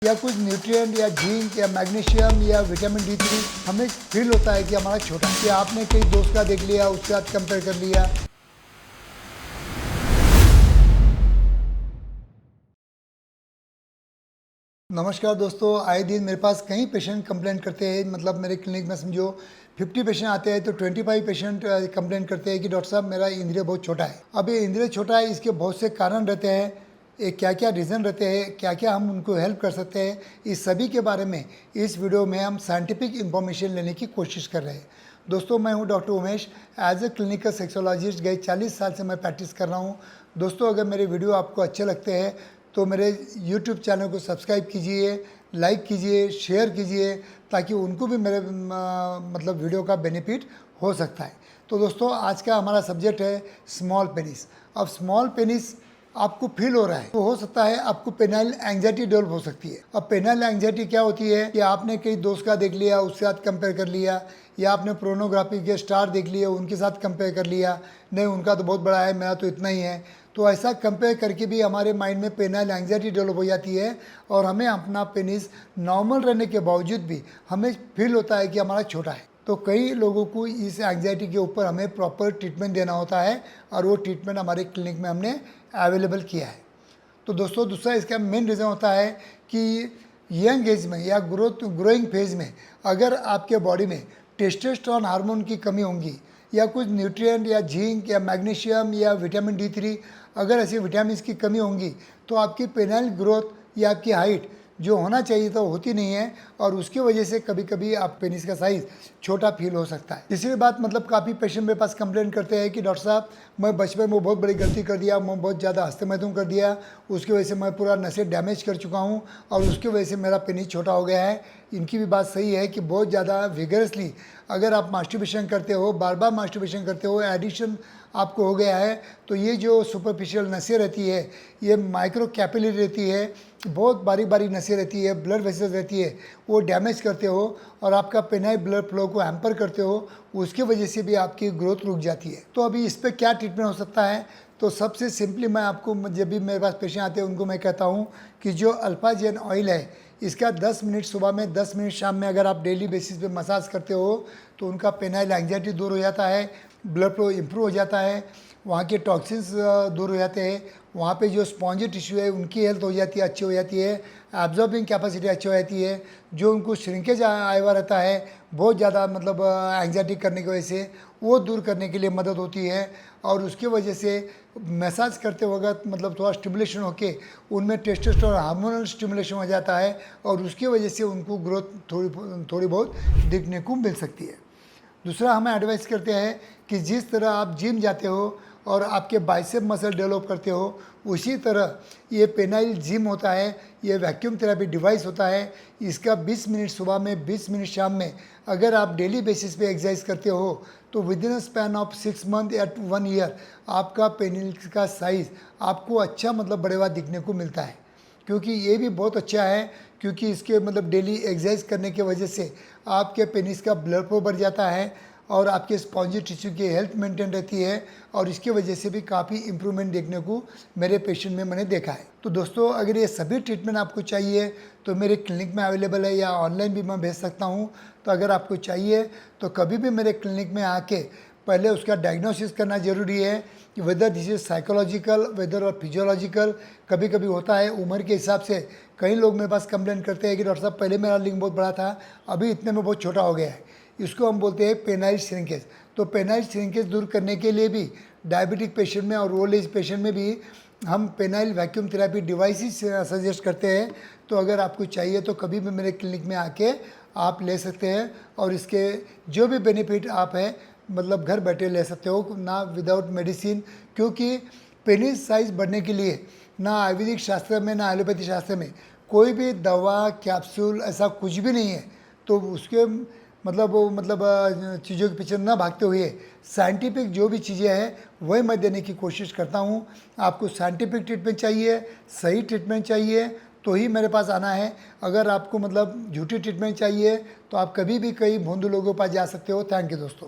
या कुछ न्यूट्रिएंट या जिंक या मैग्नीशियम या विटामिन D3 हमें फील होता है कि हमारा छोटा है। या आपने कई दोस्त का देख लिया, उसके साथ कंपेयर कर लिया। नमस्कार दोस्तों, आए दिन मेरे पास कई पेशेंट कंप्लेंट करते हैं। मतलब मेरे क्लिनिक में समझो 50 पेशेंट आते हैं तो 25 पेशेंट कंप्लेंट करते हैं कि डॉक्टर साहब मेरा इंद्रिय बहुत छोटा है। अब ये इंद्रिय छोटा है, इसके बहुत से कारण रहते हैं। ये क्या क्या रीज़न रहते हैं, क्या क्या हम उनको हेल्प कर सकते हैं, इस सभी के बारे में इस वीडियो में हम साइंटिफिक इंफॉर्मेशन लेने की कोशिश कर रहे हैं। दोस्तों, मैं हूं doctor Umesh. As a clinical sexologist गए 40 साल से मैं प्रैक्टिस कर रहा हूं। दोस्तों, अगर मेरे वीडियो आपको अच्छे लगते हैं तो मेरे YouTube चैनल को सब्सक्राइब कीजिए, लाइक कीजिए, शेयर कीजिए, ताकि उनको भी मेरे मतलब वीडियो का बेनिफिट हो सकता है। तो दोस्तों, आज का हमारा सब्जेक्ट है स्मॉल पेनिस। अब स्मॉल पेनिस आपको फील हो रहा है तो हो सकता है आपको पेनाइल एंजाइटी डेवलप हो सकती है। अब पेनाइल एंजाइटी क्या होती है कि आपने कई दोस्त का देख लिया, उसके साथ कंपेयर कर लिया, या आपने पोर्नोग्राफी के स्टार देख लिए, उनके साथ कंपेयर कर लिया, नहीं उनका तो बहुत बड़ा है, मेरा तो इतना ही है। तो ऐसा कंपेयर करके भी हमारे माइंड में पेनाइल एंजाइटी डेवलप हो जाती है और हमें अपना पेनिस नॉर्मल रहने के बावजूद भी हमें फील होता है कि हमारा छोटा है। तो कई लोगों को इस एंजाइटी के ऊपर हमें प्रॉपर ट्रीटमेंट देना होता है और वो ट्रीटमेंट हमारे क्लिनिक में हमने अवेलेबल किया है। तो दोस्तों, दूसरा इसका मेन रीज़न होता है कि यंग एज में या ग्रोइंग फेज में अगर आपके बॉडी में टेस्टोस्टेरोन हार्मोन की कमी होगी, या कुछ न्यूट्रिएंट या जिंक या मैग्नीशियम या विटामिन D3 अगर ऐसे विटामिन की कमी होगी तो आपकी पेनाइल ग्रोथ या आपकी हाइट जो होना चाहिए तो होती नहीं है, और उसकी वजह से कभी कभी आप पेनिस का साइज़ छोटा फील हो सकता है। तीसरी बात, मतलब काफ़ी पेशेंट मेरे पास कंप्लेंट करते हैं कि डॉक्टर साहब मैं बचपन में बहुत बड़ी गलती कर दिया, मैं बहुत ज़्यादा हस्तमैथुन कर दिया, उसकी वजह से मैं पूरा नसें डैमेज कर चुका हूँ और उसकी वजह से मेरा पेनिस छोटा हो गया है। इनकी भी बात सही है कि बहुत ज़्यादा विगरसली अगर आप मास्टरबेशन करते हो, बार बार मास्टरबेशन करते हो, एडिशन आपको हो गया है, तो ये जो सुपरफिशियल नसें रहती है, ये माइक्रो कैपिलरी रहती है, बहुत बारीक बारीक नसें रहती है, ब्लड वेसल्स रहती है, वो डैमेज करते हो और आपका पेनाइल ब्लड फ्लो को हैम्पर करते हो, उसकी वजह से भी आपकी ग्रोथ रुक जाती है। तो अभी इस पर क्या ट्रीटमेंट हो सकता है? तो सबसे सिंपली मैं आपको, जब भी मेरे पास पेशेंट आते हैं उनको मैं कहता हूँ कि जो अल्फा जेन ऑयल है, इसका 10 मिनट सुबह में 10 मिनट शाम में अगर आप डेली बेसिस पे मसाज करते हो तो उनका पेनाइल एंजाइटी दूर हो जाता है, ब्लड फ्लो इम्प्रूव हो जाता है, वहाँ के टॉक्सिन्स दूर हो जाते हैं, वहाँ पे जो स्पॉन्जी टिश्यू है उनकी हेल्थ हो जाती है, अच्छी हो जाती है, एब्जॉर्बिंग कैपेसिटी अच्छी हो जाती है, जो उनको श्रिंकेज आया हुआ रहता है बहुत ज़्यादा, मतलब एंजाइटी करने की वजह से, वो दूर करने के लिए मदद होती है। और उसकी वजह से मसाज करते वक्त मतलब थोड़ा स्टिमुलेशन होके उनमें टेस्टोस्टेरोन हार्मोनल स्टिमुलेशन हो जाता है और उसकी वजह से उनको ग्रोथ थोड़ी बहुत दिखने को मिल सकती है। दूसरा, हमें एडवाइस करते हैं कि जिस तरह आप जिम जाते हो और आपके बाइसेप मसल डेवलप करते हो, उसी तरह ये पेनाइल जिम होता है, ये वैक्यूम थेरेपी डिवाइस होता है। इसका 20 मिनट सुबह में 20 मिनट शाम में अगर आप डेली बेसिस पे एक्सरसाइज करते हो तो with in span of 6 month या 1 ईयर आपका पेनिस का साइज़ आपको अच्छा, मतलब बड़े हुआ दिखने को मिलता है। क्योंकि ये भी बहुत अच्छा है, क्योंकि इसके मतलब डेली एक्सरसाइज करने की वजह से आपके पेनिस का ब्लड फ्लो बढ़ जाता है और आपके स्पॉन्जी टिश्यू की हेल्थ मेंटेन रहती है, और इसकी वजह से भी काफ़ी इंप्रूवमेंट देखने को मेरे पेशेंट में मैंने देखा है। तो दोस्तों, अगर ये सभी ट्रीटमेंट आपको चाहिए तो मेरे क्लिनिक में अवेलेबल है, या ऑनलाइन भी मैं भेज सकता हूँ। तो अगर आपको चाहिए तो कभी भी मेरे क्लिनिक में आके पहले उसका डायग्नोसिस करना ज़रूरी है कि whether this is psychological, whether और फिजियोलॉजिकल। कभी कभी होता है उम्र के हिसाब से, कई लोग मेरे पास कंप्लेंट करते हैं कि डॉक्टर साहब पहले मेरा लिंग बहुत बड़ा था, अभी इतने में बहुत छोटा हो गया है। इसको हम बोलते हैं पेनाइल श्रिंकेज। तो पेनाइल श्रिंकेज दूर करने के लिए भी डायबिटिक पेशेंट में और ओल्ड एज पेशेंट में भी हम penile vacuum therapy devices suggest करते हैं। तो अगर आपको चाहिए तो कभी भी मेरे क्लिनिक में आके आप ले सकते हैं, और इसके जो भी बेनिफिट आप है मतलब घर बैठे ले सकते हो, ना विदाउट मेडिसिन। क्योंकि पेनिस साइज बढ़ने के लिए ना आयुर्वेदिक शास्त्र में ना एलोपैथी शास्त्र में कोई भी दवा कैप्सूल ऐसा कुछ भी नहीं है। तो उसके चीज़ों के पीछे ना भागते हुए साइंटिफिक जो भी चीज़ें हैं वही मैं देने की कोशिश करता हूँ। आपको साइंटिफिक ट्रीटमेंट चाहिए, सही ट्रीटमेंट चाहिए तो ही मेरे पास आना है। अगर आपको मतलब झूठी ट्रीटमेंट चाहिए तो आप कभी भी कई भोंदू लोगों के पास जा सकते हो। थैंक यू दोस्तों।